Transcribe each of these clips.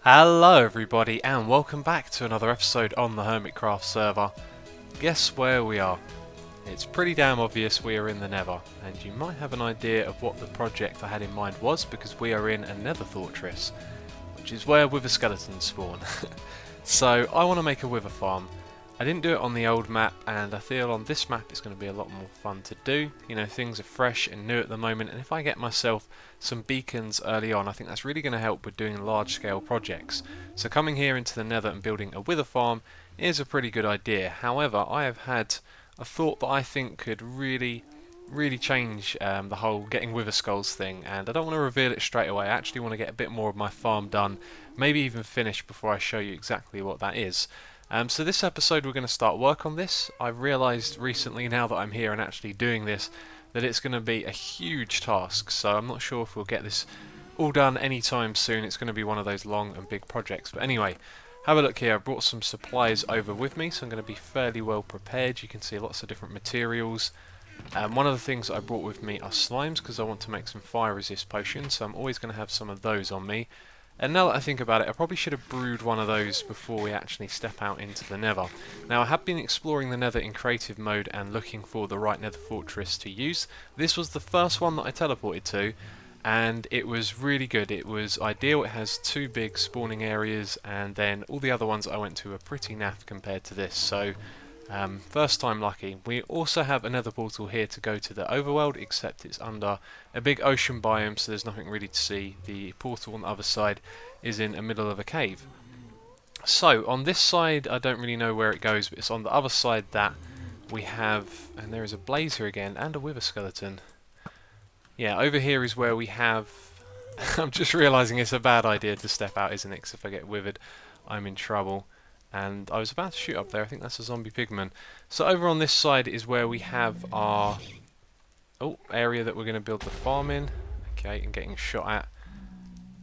Hello everybody and welcome back to another episode on the Hermitcraft server. Guess where we are? It's pretty damn obvious we are in the Nether, and you might have an idea of what the project I had in mind was because we are in a Nether fortress, which is where wither skeletons spawn. So I want to make a wither farm. I didn't do it on the old map, and I feel on this map it's going to be a lot more fun to do. You know, things are fresh and new at the moment, and if I get myself some beacons early on, I think that's really going to help with doing large scale projects. So coming here into the Nether and building a wither farm is a pretty good idea. However, I have had a thought that I think could really change the whole getting wither skulls thing, and I don't want to reveal it straight away. I actually want to get a bit more of my farm done, maybe even finished before I show you exactly what that is. So this episode we're going to start work on this. I've realised recently, now that I'm here and actually doing this, that it's going to be a huge task, so I'm not sure if we'll get this all done anytime soon. It's going to be one of those long and big projects. But anyway, have a look here. I brought some supplies over with me, so I'm going to be fairly well prepared. You can see lots of different materials. One of the things that I brought with me are slimes, because I want to make some fire resist potions, so I'm always going to have some of those on me. And now that I think about it, I probably should have brewed one of those before we actually step out into the Nether. Now, I have been exploring the Nether in creative mode and looking for the right Nether fortress to use. This was the first one that I teleported to, and it was really good. It was ideal. It has two big spawning areas, and then all the other ones that I went to are pretty naff compared to this. So first time lucky. We also have another portal here to go to the overworld, except it's under a big ocean biome, so there's nothing really to see. The portal on the other side is in the middle of a cave. So on this side I don't really know where it goes, but it's on the other side that we have, and there is a blaze here again and a wither skeleton. Yeah, over here is where we have I'm just realising it's a bad idea to step out, isn't it? 'Cause if I get withered I'm in trouble. And I was about to shoot up there. I think that's a zombie pigman. So over on this side is where we have our area that we're going to build the farm in. Okay, and getting shot at.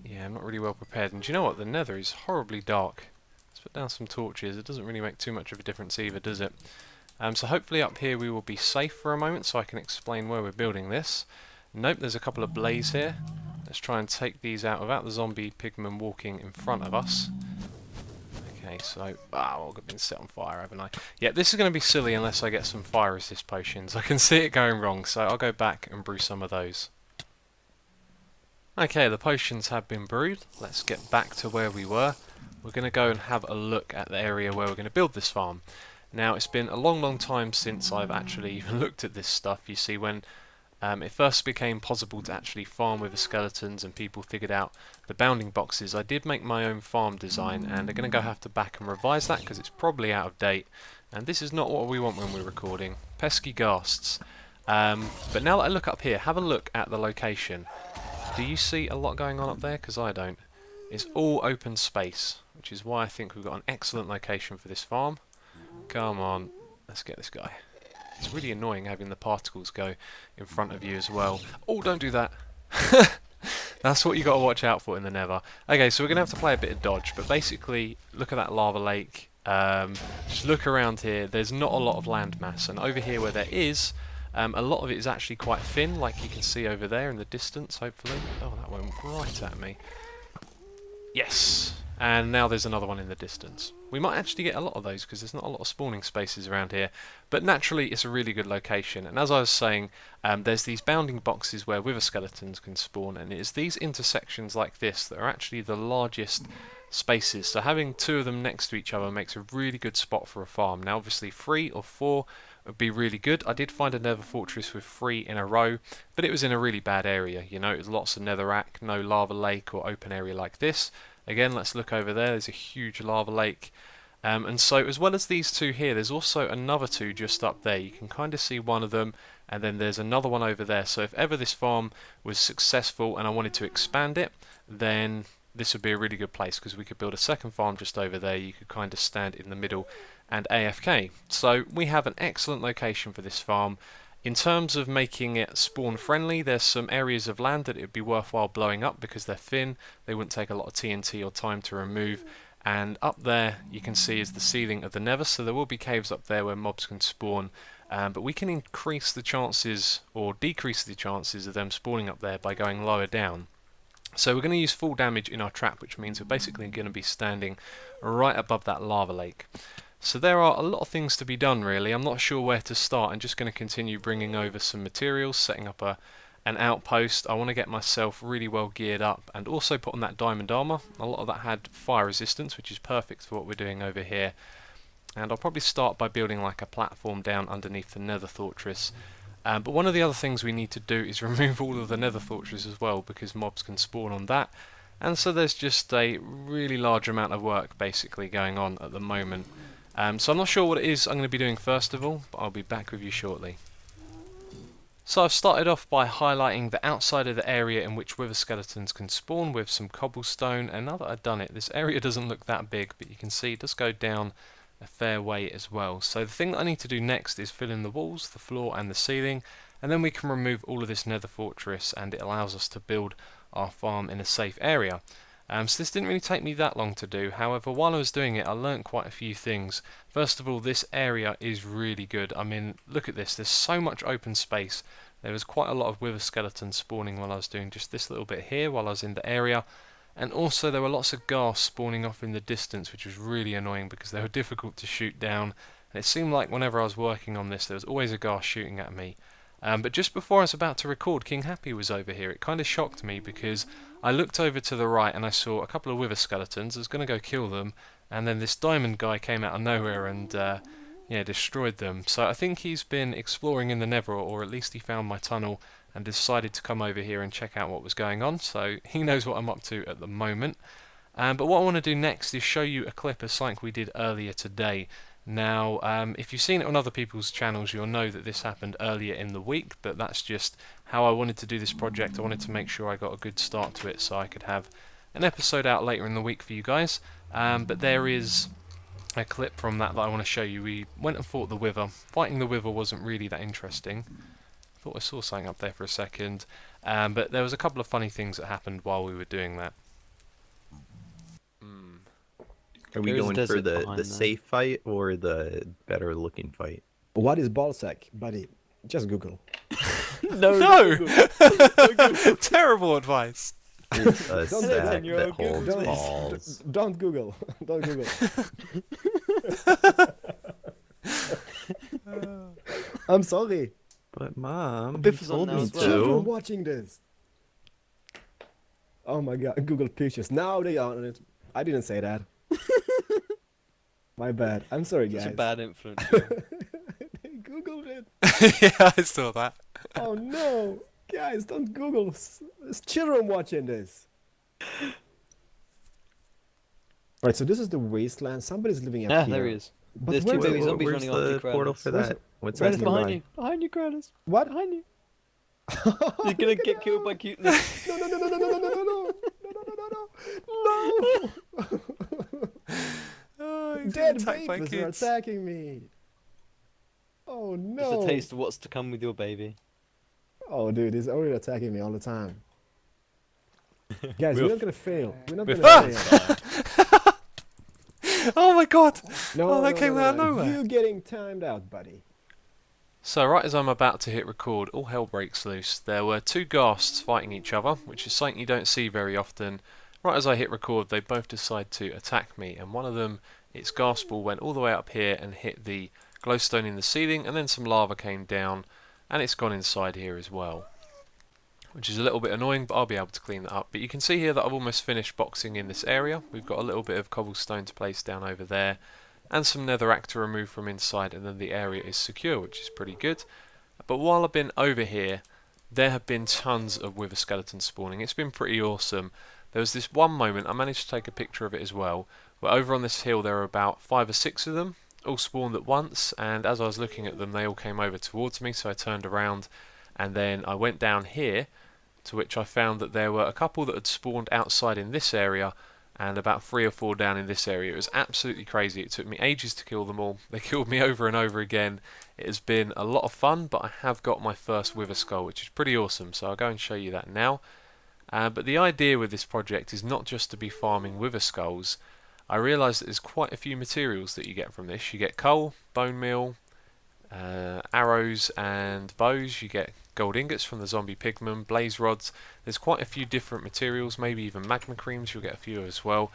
Yeah, I'm not really well prepared. And do you know what? The Nether is horribly dark. Let's put down some torches. It doesn't really make too much of a difference either, does it? So hopefully up here we will be safe for a moment, so I can explain where we're building this. Nope, there's a couple of blaze here. Let's try and take these out without the zombie pigman walking in front of us. Okay, so, I've been set on fire, haven't I? Yeah, this is going to be silly unless I get some fire resist potions. I can see it going wrong, so I'll go back and brew some of those. Okay, the potions have been brewed. Let's get back to where we were. We're going to go and have a look at the area where we're going to build this farm. Now, it's been a long time since I've actually even looked at this stuff. You see, when it first became possible to actually farm with the skeletons and people figured out the bounding boxes, I did make my own farm design, and I'm going to have to back and revise that because it's probably out of date, and this is not what we want when we're recording. Pesky ghasts. But now that I look up here, have a look at the location. Do you see a lot going on up there? Because I don't. It's all open space, which is why I think we've got an excellent location for this farm. Come on, let's get this guy. It's really annoying having the particles go in front of you as well. Oh, don't do that. That's what you got to watch out for in the Nether. Okay, so we're going to have to play a bit of dodge, but basically, look at that lava lake. Just look around here. There's not a lot of land mass, and over here where there is, a lot of it is actually quite thin, like you can see over there in the distance, hopefully. Oh, that went right at me. Yes! And now there's another one in the distance. We might actually get a lot of those because there's not a lot of spawning spaces around here, but naturally it's a really good location. And as I was saying, there's these bounding boxes where wither skeletons can spawn, and it's these intersections like this that are actually the largest spaces. So having two of them next to each other makes a really good spot for a farm. Now obviously 3 or 4 would be really good. I did find a nether fortress with 3 in a row, but it was in a really bad area. You know, it was lots of netherrack, no lava lake or open area like this. Again, let's look over there. There's a huge lava lake. And so as well as these two here, there's also another two just up there. You can kind of see one of them, and then there's another one over there. So if ever this farm was successful and I wanted to expand it, then this would be a really good place because we could build a second farm just over there. You could kind of stand in the middle and AFK. So we have an excellent location for this farm. In terms of making it spawn friendly, there's some areas of land that it would be worthwhile blowing up because they're thin, they wouldn't take a lot of TNT or time to remove, and up there you can see is the ceiling of the Nether, so there will be caves up there where mobs can spawn, but we can increase the chances or decrease the chances of them spawning up there by going lower down. So we're going to use full damage in our trap, which means we're basically going to be standing right above that lava lake. So there are a lot of things to be done really. I'm not sure where to start. I'm just going to continue bringing over some materials, setting up an outpost. I want to get myself really well geared up and also put on that diamond armor. A lot of that had fire resistance, which is perfect for what we're doing over here. And I'll probably start by building like a platform down underneath the nether fortress. But one of the other things we need to do is remove all of the nether fortress as well, because mobs can spawn on that. And so there's just a really large amount of work basically going on at the moment. So I'm not sure what it is I'm going to be doing first of all, but I'll be back with you shortly. So I've started off by highlighting the outside of the area in which wither skeletons can spawn with some cobblestone, and now that I've done it, this area doesn't look that big, but you can see it does go down a fair way as well. So the thing that I need to do next is fill in the walls, the floor and the ceiling, and then we can remove all of this nether fortress and it allows us to build our farm in a safe area. So this didn't really take me that long to do. However, while I was doing it I learnt quite a few things. First of all, this area is really good. I mean, look at this, there's so much open space. There was quite a lot of wither skeletons spawning while I was doing just this little bit here while I was in the area. And also there were lots of ghast spawning off in the distance, which was really annoying because they were difficult to shoot down. And it seemed like whenever I was working on this there was always a ghast shooting at me. But just before I was about to record, King Happy was over here. It kind of shocked me because I looked over to the right and I saw a couple of wither skeletons. I was going to go kill them, and then this diamond guy came out of nowhere and destroyed them. So I think he's been exploring in the Nether, or at least he found my tunnel and decided to come over here and check out what was going on. So he knows what I'm up to at the moment. But what I want to do next is show you a clip of something we did earlier today. Now, if you've seen it on other people's channels, you'll know that this happened earlier in the week, but that's just how I wanted to do this project. I wanted to make sure I got a good start to it so I could have an episode out later in the week for you guys. But there is a clip from that I want to show you. We went and fought the wither. Fighting the wither wasn't really that interesting. I thought I saw something up there for a second. But there was a couple of funny things that happened while we were doing that. Are we going for the safe fight or the better looking fight? What is ballsack, buddy? Just Google. No! Terrible advice. It's a sack that holds balls. Don't Google. Don't Google. I'm sorry. But Mom, Biff you is on told now me as well. Children to. watching this. Oh my god, Google pictures. Now they are on it. I didn't say that. My bad. I'm sorry, guys. Such a bad influence. They Googled it. Yeah, I saw that. Oh no. Guys, don't Google. There's children watching this. Right, so this is the wasteland. Somebody's living up here. There he is. But There's where two is baby it? zombies Where's running off the the portal Kratos. for that? What's Kratos that? behind mean? you. Behind you, Kratos. What? Behind you. You're gonna get killed by cuteness. No, no, no, no, no, no, no, no, no, no, no, no, no, no. Oh, he's Dead attacked by babies are kids. attacking me. Oh Just no. a taste of what's to come with your baby. Oh dude, he's already attacking me all the time. Guys, we're We're not gonna fail. We're not We're gonna fail. Oh my god! No, Oh, that no, came no, out of no. nowhere. You getting timed out, buddy. So right as I'm about to hit record, all hell breaks loose. There were two ghasts fighting each other, which is something you don't see very often. Right as I hit record, they both decide to attack me, and one of them, its ghast ball went all the way up here and hit the glowstone in the ceiling, and then some lava came down, and it's gone inside here as well. Which is a little bit annoying, but I'll be able to clean that up. But you can see here that I've almost finished boxing in this area. We've got a little bit of cobblestone to place down over there, and some netherrack to remove from inside, and then the area is secure, which is pretty good. But while I've been over here, there have been tons of wither skeletons spawning. It's been pretty awesome. There was this one moment, I managed to take a picture of it as well, where over on this hill there were about 5 or 6 of them, all spawned at once, and as I was looking at them they all came over towards me, so I turned around, and then I went down here, to which I found that there were a couple that had spawned outside in this area, and about 3 or 4 down in this area. It was absolutely crazy. It took me ages to kill them all. They killed me over and over again. It has been a lot of fun, but I have got my first wither skull, which is pretty awesome, so I'll go and show you that now. But the idea with this project is not just to be farming wither skulls. I realised that there's quite a few materials that you get from this. You get coal, bone meal, arrows and bows. You get gold ingots from the zombie pigmen, blaze rods. There's quite a few different materials, maybe even magma creams, you'll get a few as well.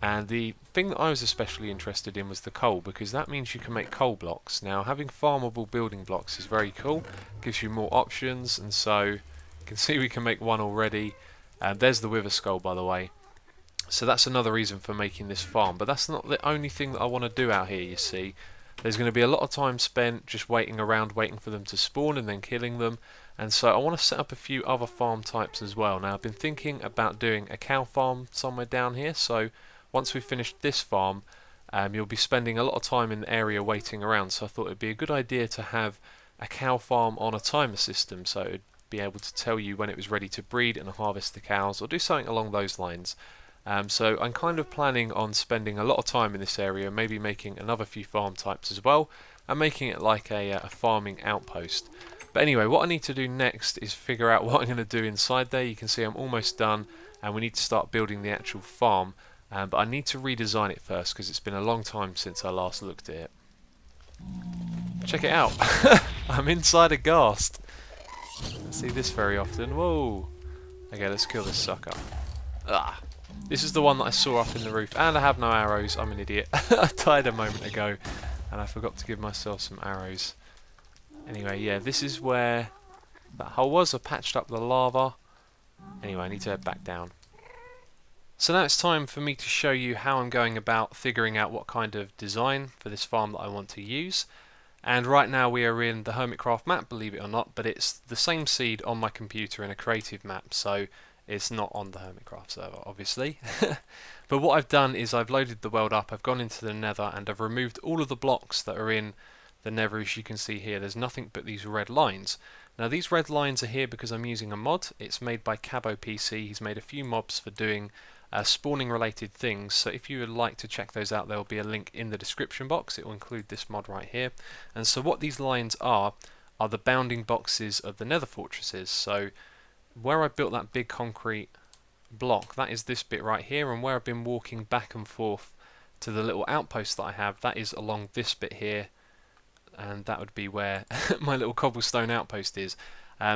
And the thing that I was especially interested in was the coal, because that means you can make coal blocks. Now, having farmable building blocks is very cool, gives you more options, and so you can see we can make one already. And there's the wither skull, by the way. So that's another reason for making this farm, but that's not the only thing that I want to do out here, you see. There's going to be a lot of time spent just waiting around, waiting for them to spawn and then killing them, and so I want to set up a few other farm types as well. Now, I've been thinking about doing a cow farm somewhere down here, so once we've finished this farm, you'll be spending a lot of time in the area waiting around, so I thought it'd be a good idea to have a cow farm on a timer system, so it'd be able to tell you when it was ready to breed and harvest the cows, or do something along those lines. So I'm kind of planning on spending a lot of time in this area, maybe making another few farm types as well, and making it like a farming outpost. But anyway, what I need to do next is figure out what I'm going to do inside there. You can see I'm almost done, and we need to start building the actual farm, but I need to redesign it first because it's been a long time since I last looked at it. Check it out! I'm inside a ghast! I see this very often. Whoa! Okay, let's kill this sucker. Ah! This is the one that I saw up in the roof, and I have no arrows. I'm an idiot. I died a moment ago, and I forgot to give myself some arrows. Anyway, yeah, this is where that hole was. I patched up the lava. Anyway, I need to head back down. So now it's time for me to show you how I'm going about figuring out what kind of design for this farm that I want to use. And right now we are in the Hermitcraft map, believe it or not, but it's the same seed on my computer in a creative map, so it's not on the Hermitcraft server, obviously. But what I've done is I've loaded the world up, I've gone into the Nether, and I've removed all of the blocks that are in the Nether. As you can see here, there's nothing but these red lines. Now these red lines are here because I'm using a mod. It's made by Cabo PC. He's made a few mobs for doing spawning related things, so if you would like to check those out, there will be a link in the description box. It will include this mod right here. And so what these lines are the bounding boxes of the Nether fortresses. So where I built that big concrete block, that is this bit right here, and where I've been walking back and forth to the little outpost that I have, that is along this bit here, and that would be where my little cobblestone outpost is.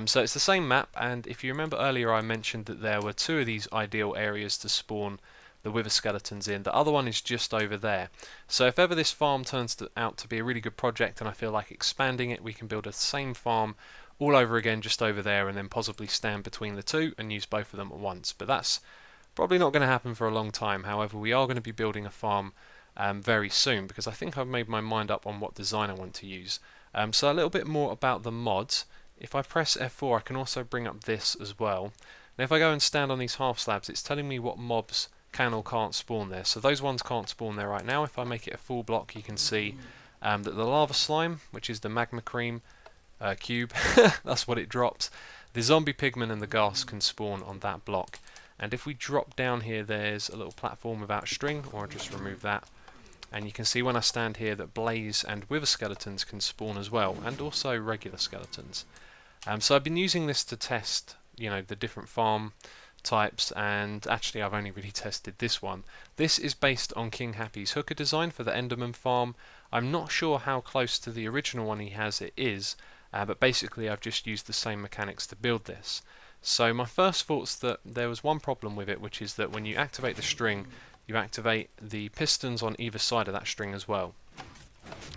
So it's the same map, and if you remember earlier I mentioned that there were two of these ideal areas to spawn the wither skeletons in. The other one is just over there. So if ever this farm turns out to be a really good project and I feel like expanding it, we can build a same farm all over again just over there, and then possibly stand between the two and use both of them at once. But that's probably not going to happen for a long time. However, we are going to be building a farm very soon, because I think I've made my mind up on what design I want to use. So a little bit more about the mods. If I press F4, I can also bring up this as well. Now if I go and stand on these half slabs, it's telling me what mobs can or can't spawn there. So those ones can't spawn there right now. If I make it a full block, you can see that the lava slime, which is the magma cream cube, that's what it drops. The zombie pigmen and the ghast can spawn on that block. And if we drop down here, there's a little platform without string, or I'll just remove that. And you can see when I stand here that blaze and wither skeletons can spawn as well, and also regular skeletons. So I've been using this to test, you know, the different farm types, and actually I've only really tested this one. This is based on King Happy's hooker design for the Enderman farm. I'm not sure how close to the original one he has it is, but basically I've just used the same mechanics to build this. So my first thought's that there was one problem with it, which is that when you activate the string, you activate the pistons on either side of that string as well.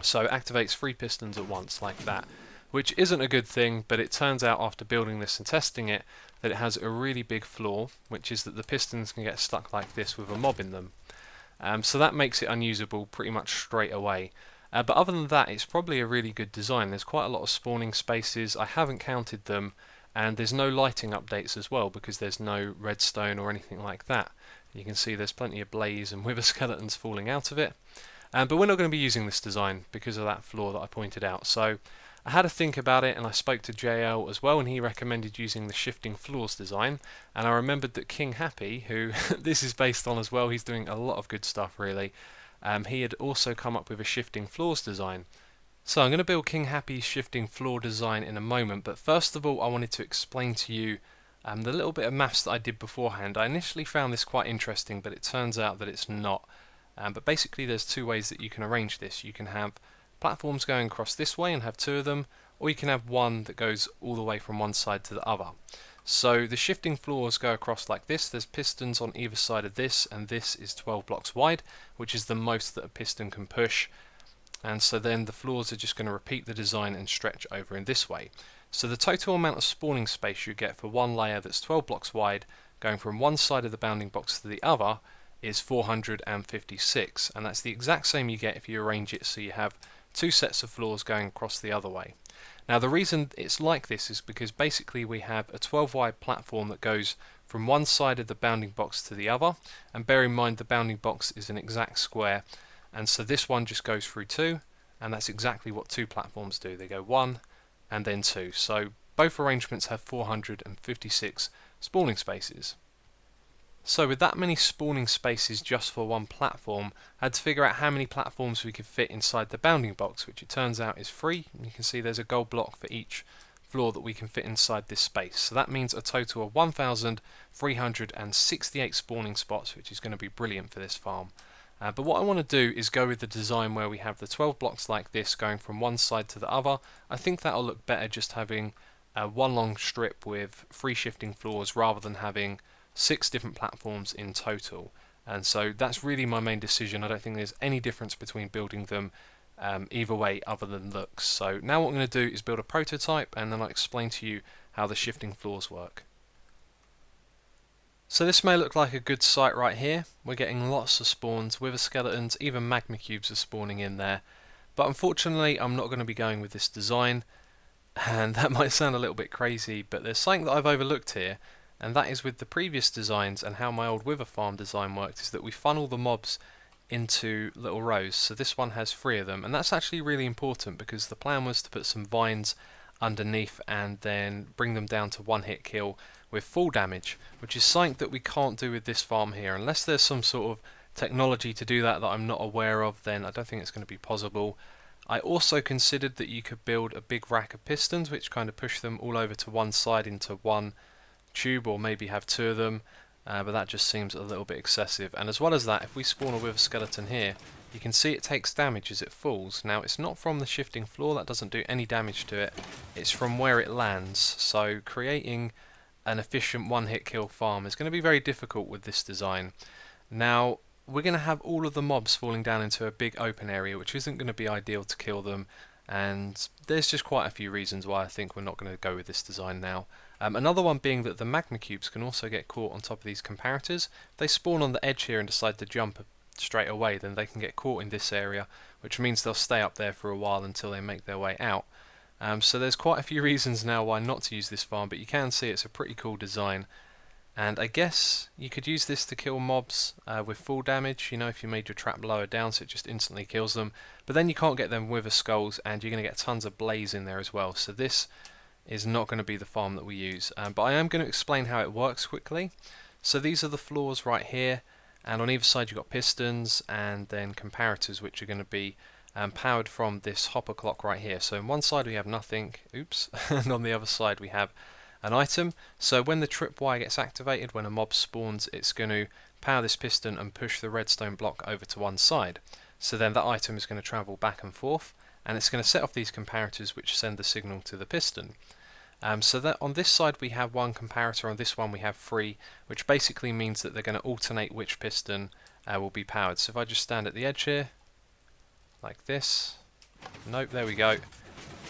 So it activates 3 pistons at once like that, which isn't a good thing, but it turns out after building this and testing it that it has a really big flaw, which is that the pistons can get stuck like this with a mob in them. So that makes it unusable pretty much straight away. But other than that, it's probably a really good design. There's quite a lot of spawning spaces. I haven't counted them, and there's no lighting updates as well because there's no redstone or anything like that. You can see there's plenty of blaze and wither skeletons falling out of it. But we're not going to be using this design because of that flaw that I pointed out. So I had to think about it, and I spoke to JL as well, and he recommended using the shifting floors design. And I remembered that King Happy, who this is based on as well, he's doing a lot of good stuff really. He had also come up with a shifting floors design. So I'm going to build King Happy's shifting floor design in a moment, but first of all I wanted to explain to you the little bit of maths that I did beforehand. I initially found this quite interesting, but it turns out that it's not. But basically there's 2 ways that you can arrange this. You can have platforms going across this way and have 2 of them, or you can have one that goes all the way from one side to the other. So the shifting floors go across like this. There's pistons on either side of this, and this is 12 blocks wide, which is the most that a piston can push. And so then the floors are just going to repeat the design and stretch over in this way. So the total amount of spawning space you get for one layer that's 12 blocks wide, going from one side of the bounding box to the other, is 456, and that's the exact same you get if you arrange it so you have two sets of floors going across the other way. Now the reason it's like this is because basically we have a 12 wide platform that goes from one side of the bounding box to the other, and bear in mind the bounding box is an exact square, and so this one just goes through two, and that's exactly what two platforms do. They go one and then two, so both arrangements have 456 spawning spaces. So with that many spawning spaces just for one platform, I had to figure out how many platforms we could fit inside the bounding box, which it turns out is 3. You can see there's a gold block for each floor that we can fit inside this space. So that means a total of 1,368 spawning spots, which is going to be brilliant for this farm. But what I want to do is go with the design where we have the 12 blocks like this going from one side to the other. I think that'll look better just having one long strip with 3 shifting floors rather than having 6 different platforms in total. And so that's really my main decision. I don't think there's any difference between building them either way other than looks. So now what I'm going to do is build a prototype, and then I'll explain to you how the shifting floors work. So this may look like a good site right here. We're getting lots of spawns, wither skeletons, even magma cubes are spawning in there. But unfortunately I'm not going to be going with this design, and that might sound a little bit crazy, but there's something that I've overlooked here, and that is with the previous designs and how my old wither farm design worked, is that we funnel the mobs into little rows. So this one has 3 of them, and that's actually really important because the plan was to put some vines underneath and then bring them down to 1-hit kill with full damage, which is something that we can't do with this farm here. Unless there's some sort of technology to do that I'm not aware of, then I don't think it's going to be possible. I also considered that you could build a big rack of pistons which kind of push them all over to one side into one tube, or maybe have 2 of them, but that just seems a little bit excessive. And as well as that, if we spawn a wither skeleton here, you can see it takes damage as it falls. Now it's not from the shifting floor, that doesn't do any damage to it, it's from where it lands. So creating an efficient 1-hit kill farm is going to be very difficult with this design. Now we're going to have all of the mobs falling down into a big open area, which isn't going to be ideal to kill them, and there's just quite a few reasons why I think we're not going to go with this design now. Another one being that the magma cubes can also get caught on top of these comparators. If they spawn on the edge here and decide to jump straight away, then they can get caught in this area, which means they'll stay up there for a while until they make their way out. So there's quite a few reasons now why not to use this farm, but you can see it's a pretty cool design. And I guess you could use this to kill mobs with full damage, you know, if you made your trap lower down so it just instantly kills them. But then you can't get them wither skulls, and you're going to get tons of blaze in there as well. So this is not going to be the farm that we use. But I am going to explain how it works quickly. So these are the floors right here, and on either side you've got pistons and then comparators, which are going to be powered from this hopper clock right here. So on one side we have nothing, oops, and on the other side we have an item. So when the tripwire gets activated, when a mob spawns, it's going to power this piston and push the redstone block over to one side. So then that item is going to travel back and forth, and it's going to set off these comparators which send the signal to the piston. So that on this side we have 1 comparator, on this one we have 3, which basically means that they're going to alternate which piston will be powered. So if I just stand at the edge here, like this, nope, there we go,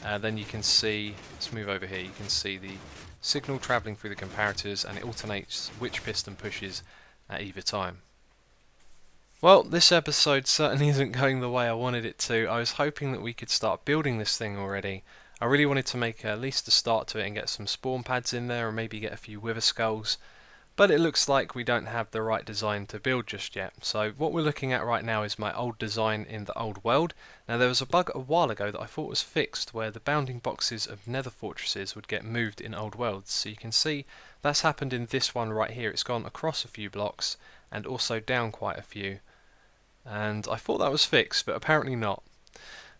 then you can see, let's move over here, you can see the signal travelling through the comparators, and it alternates which piston pushes at either time. Well, this episode certainly isn't going the way I wanted it to. I was hoping that we could start building this thing already. I really wanted to make at least a start to it and get some spawn pads in there, or maybe get a few wither skulls, but it looks like we don't have the right design to build just yet. So what we're looking at right now is my old design in the old world. Now there was a bug a while ago that I thought was fixed, where the bounding boxes of nether fortresses would get moved in old worlds. So you can see that's happened in this one right here. It's gone across a few blocks and also down quite a few, and I thought that was fixed, but apparently not.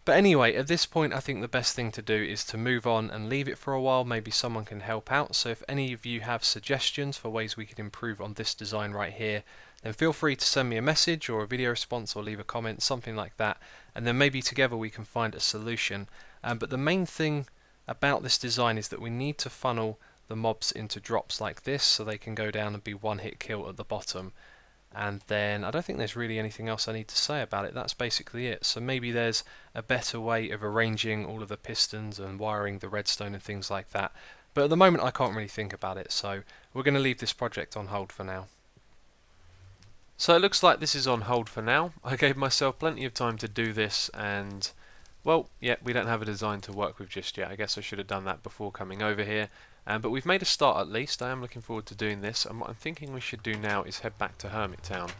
But anyway, at this point I think the best thing to do is to move on and leave it for a while. Maybe someone can help out. So if any of you have suggestions for ways we could improve on this design right here, then feel free to send me a message or a video response or leave a comment, something like that, and then maybe together we can find a solution. But the main thing about this design is that we need to funnel the mobs into drops like this so they can go down and be one hit kill at the bottom. And then I don't think there's really anything else I need to say about it. That's basically it. So maybe there's a better way of arranging all of the pistons and wiring the redstone and things like that. But at the moment I can't really think about it, so we're going to leave this project on hold for now. So it looks like this is on hold for now. I gave myself plenty of time to do this, and well, yeah, we don't have a design to work with just yet. I guess I should have done that before coming over here. But we've made a start at least. I am looking forward to doing this, and what I'm thinking we should do now is head back to Hermit Town,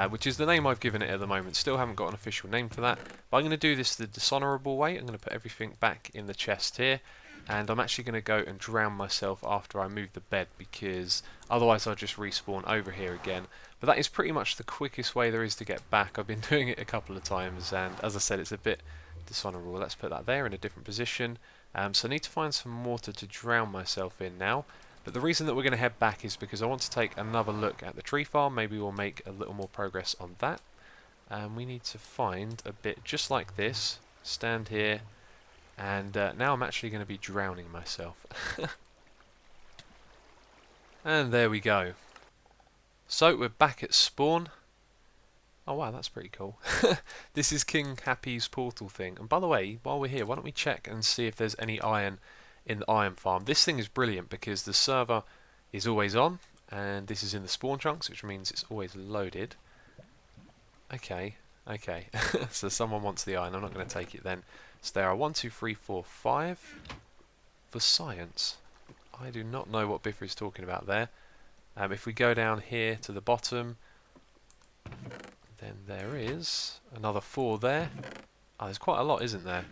which is the name I've given it at the moment. Still haven't got an official name for that, but I'm going to do this the dishonourable way. I'm going to put everything back in the chest here, and I'm actually going to go and drown myself after I move the bed, because otherwise I'll just respawn over here again. But that is pretty much the quickest way there is to get back. I've been doing it a couple of times, and as I said, it's a bit dishonourable. Let's put that there in a different position. So I need to find some water to drown myself in now. But the reason that we're going to head back is because I want to take another look at the tree farm. Maybe we'll make a little more progress on that. We need to find a bit just like this. Stand here. And now I'm actually going to be drowning myself. And there we go. So we're back at spawn. Oh wow, that's pretty cool. This is King Happy's portal thing. And by the way, while we're here, why don't we check and see if there's any iron in the iron farm. This thing is brilliant because the server is always on, and this is in the spawn chunks, which means it's always loaded. Okay. So someone wants the iron. I'm not going to take it then. So there are 1, 2, 3, 4, 5 for science. I do not know what Biffa is talking about there. If we go down here to the bottom, then there is another 4 there. Oh, there's quite a lot, isn't there?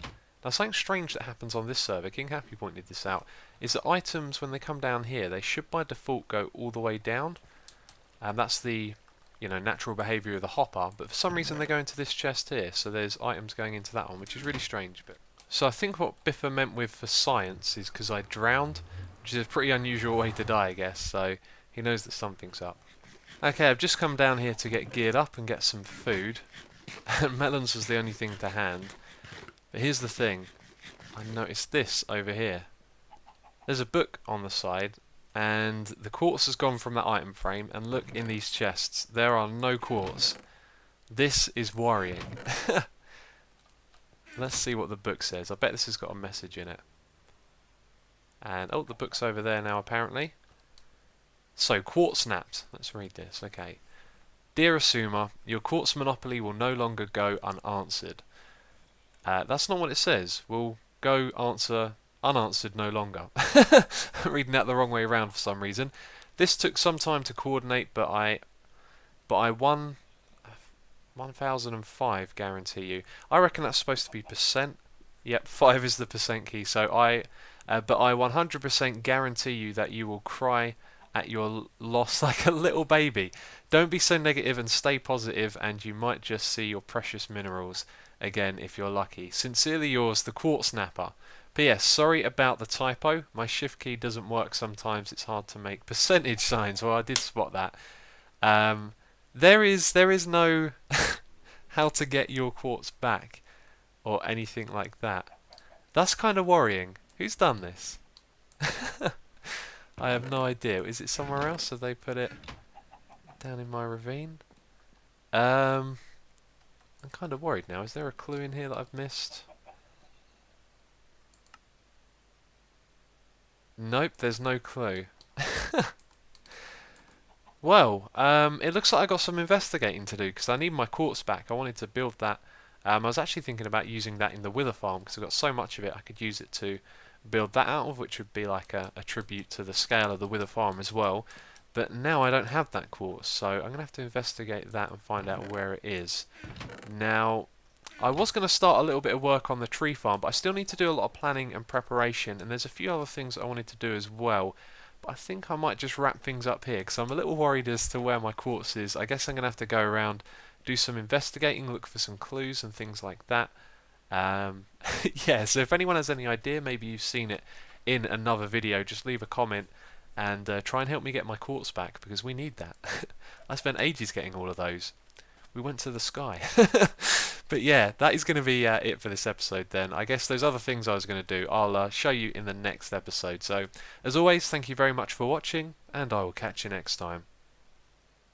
Now, something strange that happens on this server, King Happy pointed this out, is that items, when they come down here, they should by default go all the way down. That's the, natural behaviour of the hopper, but for some reason they go into this chest here, so there's items going into that one, which is really strange. But so I think what Biffa meant with for science is because I drowned, which is a pretty unusual way to die, I guess, so he knows that something's up. Okay, I've just come down here to get geared up and get some food. And melons was the only thing to hand. But here's the thing. I noticed this over here. There's a book on the side, and the quartz has gone from that item frame, and look in these chests. There are no quartz. This is worrying. Let's see what the book says. I bet this has got a message in it. And, oh, the book's over there now, apparently. So, quartz snapped. Let's read this. Okay. Dear Asuma, your quartz monopoly will no longer go unanswered. That's not what it says. We'll go unanswered no longer. I'm reading that the wrong way around for some reason. This took some time to coordinate, but I won 1005, guarantee you. I reckon that's supposed to be percent. Yep, 5 is the percent key. So but I 100% guarantee you that you will cry at your loss like a little baby. Don't be so negative and stay positive, and you might just see your precious minerals again if you're lucky. Sincerely yours, the Quartz Snapper. P.S. Sorry about the typo. My shift key doesn't work sometimes. It's hard to make percentage signs. Well, I did spot that. There is no how to get your quartz back or anything like that. That's kind of worrying. Who's done this? I have no idea. Is it somewhere else? Have they put it down in my ravine? I'm kind of worried now. Is there a clue in here that I've missed? Nope, there's no clue. Well, it looks like I got some investigating to do because I need my quartz back. I wanted to build that. I was actually thinking about using that in the wither farm because I've got so much of it I could use it to build that out of, which would be like a tribute to the scale of the wither farm as well. But now I don't have that quartz, so I'm going to have to investigate that and find out where it is. Now, I was going to start a little bit of work on the tree farm, but I still need to do a lot of planning and preparation, and there's a few other things I wanted to do as well. But I think I might just wrap things up here, because I'm a little worried as to where my quartz is. I guess I'm going to have to go around, do some investigating, look for some clues and things like that. Yeah, so if anyone has any idea, maybe you've seen it in another video, just leave a comment and try and help me get my quartz back, because we need that. I spent ages getting all of those. We went to the sky. But yeah, that is going to be it for this episode then. I guess those other things I was going to do, I'll show you in the next episode. So, as always, thank you very much for watching, and I will catch you next time.